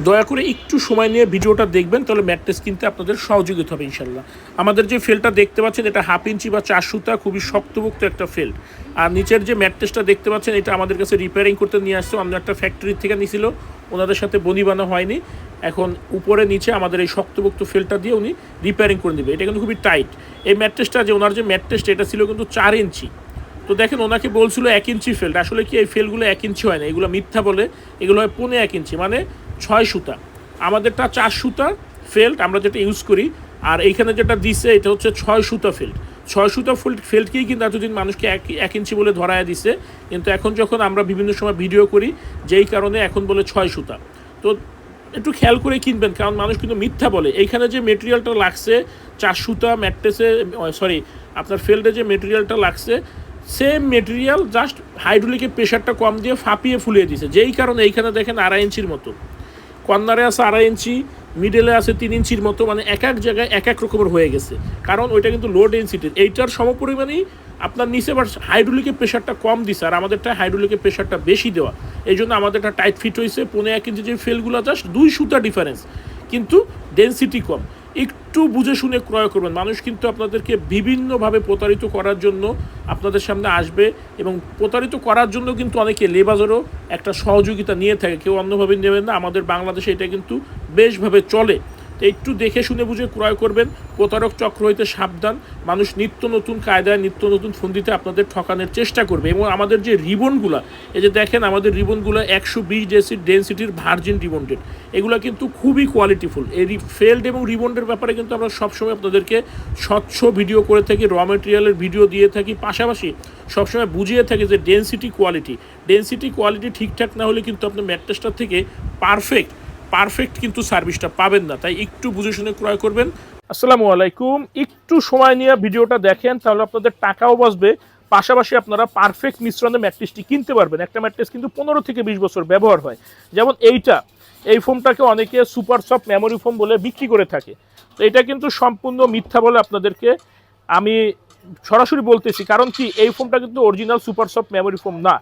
দয়া করে একটু সময় নিয়ে ভিডিওটা দেখবেন, তাহলে ম্যাট্রেস কিনতে আপনাদের সহযোগিতা হবে ইনশাল্লাহ। আমাদের যে ফেলটা দেখতে পাচ্ছেন এটা 1/2 ইঞ্চি বা 4 সুতা, খুবই শক্তপোক্ত একটা ফেল। আর নিচের যে ম্যাট্রেসটা দেখতে পাচ্ছেন এটা আমাদের কাছে রিপেয়ারিং করতে নিয়ে আসছে, অন্য একটা ফ্যাক্টরি থেকে নিছিল, ওনাদের সাথে বনিবানা হয়নি। এখন উপরে নিচে আমাদের এই শক্তপোক্ত ফেলটা দিয়ে উনি রিপেয়ারিং করে দেবে। এটা কিন্তু খুবই টাইট। এই ম্যাট্রেসটা যে ওনার যে ম্যাট্রেসটা এটা ছিল কিন্তু 4 ইঞ্চি। তো দেখেন ওনাকে বলছিল 1 ইঞ্চি ফেল্ট, আসলে কি এই ফেলগুলো 1 ইঞ্চি হয় না, এগুলো মিথ্যা বলে, এগুলো হয় 1.25 ইঞ্চি, মানে 6 সুতা। আমাদেরটা 4 সুতা ফেল্ট আমরা যেটা ইউজ করি, আর এইখানে যেটা দিছে এটা হচ্ছে 6 সুতা ফেল্ট। 6 সুতা ফেল্টকেই কিন্তু এতদিন মানুষকে 1 ইঞ্চি বলে ধরায় দিছে, কিন্তু এখন যখন আমরা বিভিন্ন সময় ভিডিও করি যেই কারণে এখন বলে 6 সুতা। তো একটু খেয়াল করে কিনবেন, কারণ মানুষ কিন্তু মিথ্যা বলে। এইখানে যে মেটেরিয়ালটা লাগছে 4 সুতা ম্যাট্রেসে, সরি আপনার ফেল্ডে যে মেটেরিয়ালটা লাগছে সেম মেটেরিয়াল, জাস্ট হাইড্রোলিকের প্রেশারটা কম দিয়ে ফাঁপিয়ে ফুলিয়ে দিছে, যেই কারণে এইখানে দেখেন 2.5 ইঞ্চির মতো, কর্নারে আছে 2.5 ইঞ্চি, মিডলে আছে 3 ইঞ্চির মতো, মানে এক এক জায়গায় এক এক রকমের হয়ে গেছে, কারণ ওইটা কিন্তু লো ডেন্সিটির। এইটার সমপরিমাণেই আপনার নিচে আবার হাইড্রোলিকের প্রেশারটা কম দিছে, আর আমাদেরটা হাইড্রোলিকের প্রেশারটা বেশি দেওয়া, এই জন্য আমাদেরটা টাইট ফিট হয়েছে। 1.5 ইঞ্চি যে ফেলগুলো জাস্ট 2 সুতা ডিফারেন্স, কিন্তু ডেন্সিটি কম। একটু বুঝে শুনে ক্রয় করবেন। মানুষ কিন্তু আপনাদেরকে বিভিন্নভাবে প্রতারিত করার জন্য আপনাদের সামনে আসবে, এবং প্রতারিত করার জন্য কিন্তু অনেকে লেবাজেরও একটা সহযোগিতা নিয়ে থাকে, কেউ অন্যভাবে নেবেন না। আমাদের বাংলাদেশে এটা কিন্তু বেশভাবে চলে। তো একটু দেখে শুনে বুঝে ক্রয় করবেন, প্রতারক চক্র হইতে সাবধান। মানুষ নিত্য নতুন কায়দায় নিত্য নতুন ফন্দিতে আপনাদের ঠকানোর চেষ্টা করবে। এবং আমাদের যে রিবনগুলো, এই যে দেখেন আমাদের রিবনগুলো 120 ডেন্সিটির ভার্জিন রিবন্ডেড, এগুলো কিন্তু খুবই কোয়ালিটিফুল। এই ফেল্ড এবং রিবন্ডের ব্যাপারে কিন্তু আমরা সবসময় আপনাদেরকে স্বচ্ছ ভিডিও করে থাকি, র মেটেরিয়ালের ভিডিও দিয়ে থাকি, পাশাপাশি সবসময় বুঝিয়ে থাকি যে ডেন্সিটি কোয়ালিটি ঠিকঠাক না হলে কিন্তু আপনার ম্যাট্রেসটা থেকে পারফেক্ট কিন্তু সার্ভিসটা পাবেন না। তাই একটু বুঝে শুনে ক্রয় করবেন। আসসালামু আলাইকুম। একটু সময় নিয়ে ভিডিওটা দেখেন, তাহলে আপনাদের টাকাও বাঁচবে, পাশাপাশি আপনারা পারফেক্ট মিশ্রণে ম্যাট্রেসটি কিনতে পারবেন। একটা ম্যাট্রেস কিন্তু 15 থেকে 20 বছর ব্যবহার হয়। যেমন এই ফোমটাকে অনেকে সুপার সফট মেমোরি ফোম বলে বিক্রি করে থাকে। তো এটা কিন্তু সম্পূর্ণ মিথ্যা বলে আপনাদেরকে আমি সরাসরি বলতেছি। কারণ কি, এই ফোমটা কিন্তু original super soft memory foam না।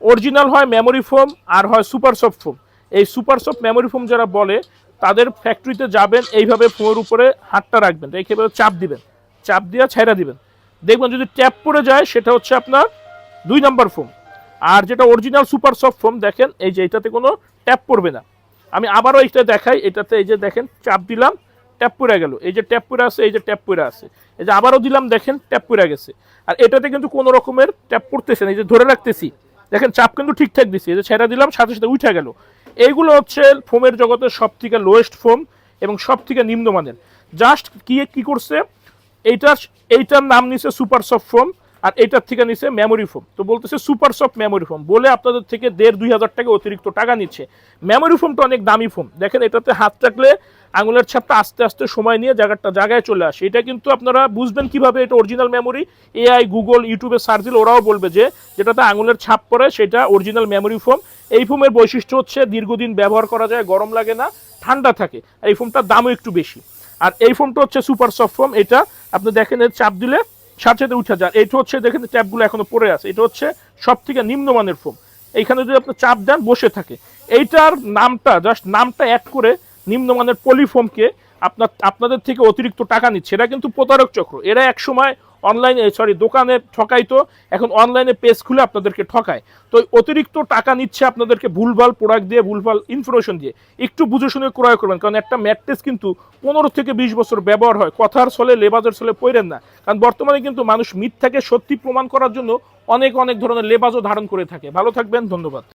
অরিজিনাল হয় মেমোরি ফোম আর হয় সুপার সফট ফোম। এই সুপার সফট মেমোরি ফোম যারা বলে তাদের ফ্যাক্টরিতে যাবেন, এইভাবে ফোমের উপরে হাতটা রাখবেন, রেখে চাপ দিবেন, চাপ দিয়ে ছাইড়া দিবেন, দেখবেন যদি ট্যাপ পড়ে যায় সেটা হচ্ছে আপনার 2 নম্বর ফোম। আর যেটা অরিজিনাল সুপার সফট ফোম দেখেন, এই যে এটাতে কোনো ট্যাপ পড়বে না। আমি আবারও এইটা দেখাই, এটাতে এই যে দেখেন চাপ দিলাম, ট্যাপ পড়ে গেল, এই যে ট্যাপ পড়ে আছে, এই যে ট্যাপ পড়ে আছে, এই যে আবারও দিলাম, দেখেন ট্যাপ পড়ে গেছে। আর এটাতে কিন্তু কোনো রকমের ট্যাপ পড়তেছে না, এই যে ধরে রাখতেছি, দেখেন চাপ কিন্তু ঠিকঠাক দিচ্ছি, এই যে ছেড়া দিলাম, সাথে সাথে উঠে গেল। এইগুলো হচ্ছে ফোমের জগতের সব থেকে লোয়েস্ট ফোম এবং সব থেকে নিম্নমানের। জাস্ট কি করছে, এইটার নাম নিছে সুপার সফট ফোম, আর এইটার থেকে নিচ্ছে মেমোরি ফোম। তো বলতেছে সুপার সফট মেমোরি ফোম বলে আপনাদের থেকে 1.5-2 হাজার টাকা অতিরিক্ত টাকা নিচ্ছে। মেমোরি ফোমটা অনেক দামি ফোম। দেখেন এটাতে হাত রাখলে আঙুলের ছাপটা আস্তে আস্তে সময় নিয়ে জায়গায় চলে আসে। এটা কিন্তু আপনারা বুঝবেন কিভাবে এটা অরিজিনাল মেমোরি, এআই গুগল ইউটিউবে সার্চ দিলে ওরাও বলবে যে যেটাতে আঙুলের ছাপ পড়ে সেটা অরিজিনাল মেমোরি ফোম। এই ফোমের বৈশিষ্ট্য হচ্ছে দীর্ঘদিন ব্যবহার করা যায়, গরম লাগে না, ঠান্ডা থাকে। এই ফোমটার দামও একটু বেশি। আর এই ফোমটা হচ্ছে সুপার সফট ফোম। এটা আপনি দেখেন এর চাপ দিলে সাথে সাথে উঠে যায়। এটা হচ্ছে দেখেন ট্যাপগুলো এখনো পড়ে আছে, এটা হচ্ছে সব থেকে নিম্নমানের ফোম। এইখানে যদি আপনি চাপ দেন বসে থাকে। এইটার নামটা জাস্ট নামটা অ্যাড করে নিম্নমানের পলিফোমকে আপনাদের থেকে অতিরিক্ত টাকা নিচ্ছে। এরা কিন্তু প্রতারক চক্র। এরা একসময় দোকানে ঠকাইতো, এখন অনলাইনে পেজ খুলে আপনাদেরকে ঠকায়। তো অতিরিক্ত টাকা নিচ্ছে আপনাদেরকে ভুলভাল প্রোডাক্ট দিয়ে, ভুলভাল ইনফরমেশন দিয়ে। একটু বুঝে শুনে ক্রয় করবেন, কারণ একটা ম্যাট্রেস কিন্তু 15 থেকে 20 বছর ব্যবহার হয়। কথার ছলে লেবাজের ছলে পড়েন না, কারণ বর্তমানে কিন্তু মানুষ মিথ্যাকে সত্যি প্রমাণ করার জন্য অনেক ধরনের লেবাজও ধারণ করে থাকে। ভালো থাকবেন, ধন্যবাদ।